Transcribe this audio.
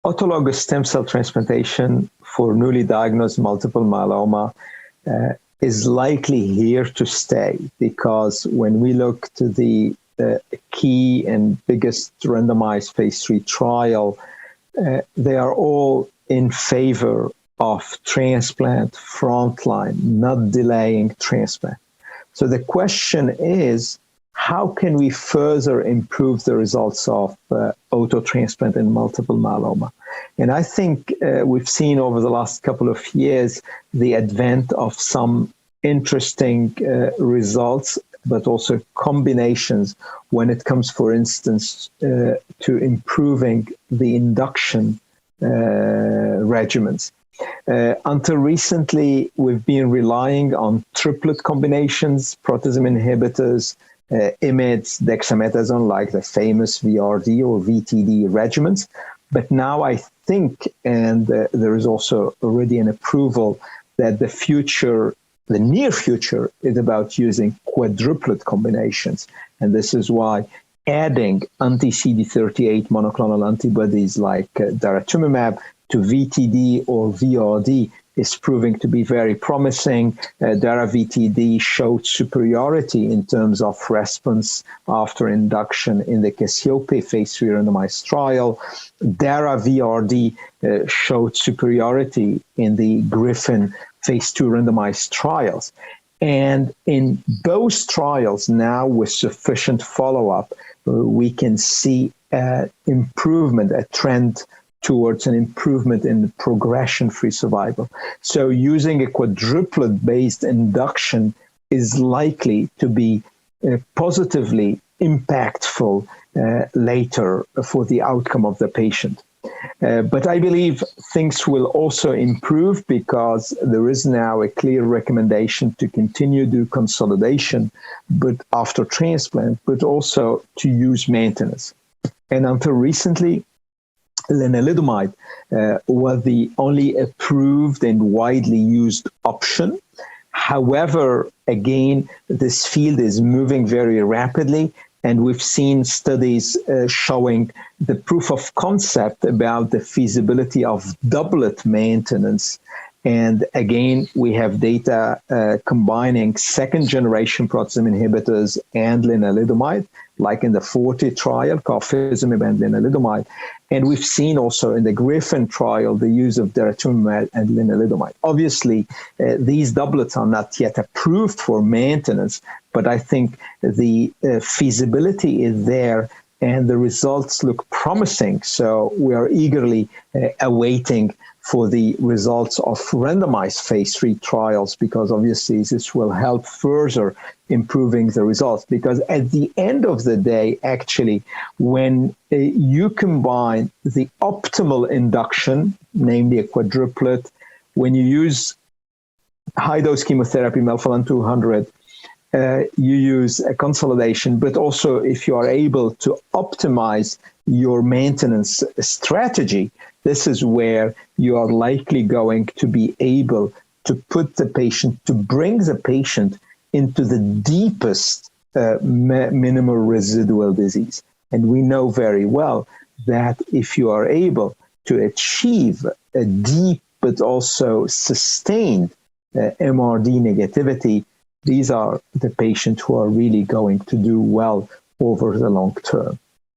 Autologous stem cell transplantation for newly diagnosed multiple myeloma is likely here to stay, because when we look to the key and biggest randomized phase 3 trial, they are all in favor of transplant frontline, not delaying transplant. So the question is, how can we further improve the results of auto transplant in multiple myeloma? And I think we've seen over the last couple of years the advent of some interesting results, but also combinations when it comes, for instance, to improving the induction regimens. Until recently, we've been relying on triplet combinations, proteasome inhibitors, IMiDs, dexamethasone, like the famous VRD or VTD regimens. But now I think, and there is also already an approval, that the near future is about using quadruplet combinations. And this is why adding anti-CD38 monoclonal antibodies like daratumumab to VTD or VRD is proving to be very promising. Dara-VTD showed superiority in terms of response after induction in the Cassiope phase 3 randomized trial. Dara-VRD showed superiority in the Griffin phase 2 randomized trials. And in those trials now, with sufficient follow-up, we can see improvement, a trend towards an improvement in progression-free survival. So using a quadruplet-based induction is likely to be positively impactful later for the outcome of the patient. But I believe things will also improve, because there is now a clear recommendation to continue to do consolidation, but after transplant, but also to use maintenance. And until recently, Lenalidomide was the only approved and widely used option. However, again, this field is moving very rapidly, and we've seen studies showing the proof of concept about the feasibility of doublet maintenance. And again, we have data combining second-generation proteasome inhibitors and lenalidomide, like in the 40 trial, carfilzomib and lenalidomide. And we've seen also in the Griffin trial the use of daratumumab and lenalidomide. Obviously, these doublets are not yet approved for maintenance, but I think the feasibility is there and the results look promising. So we are eagerly awaiting for the results of randomized phase 3 trials, because obviously this will help further improving the results. Because at the end of the day, actually, when you combine the optimal induction, namely a quadruplet, when you use high-dose chemotherapy, melphalan 200, you use a consolidation, but also if you are able to optimize your maintenance strategy, this is where you are likely going to be able to put the patient, to bring the patient into the deepest minimal residual disease. And we know very well that if you are able to achieve a deep but also sustained MRD negativity, these are the patients who are really going to do well over the long term.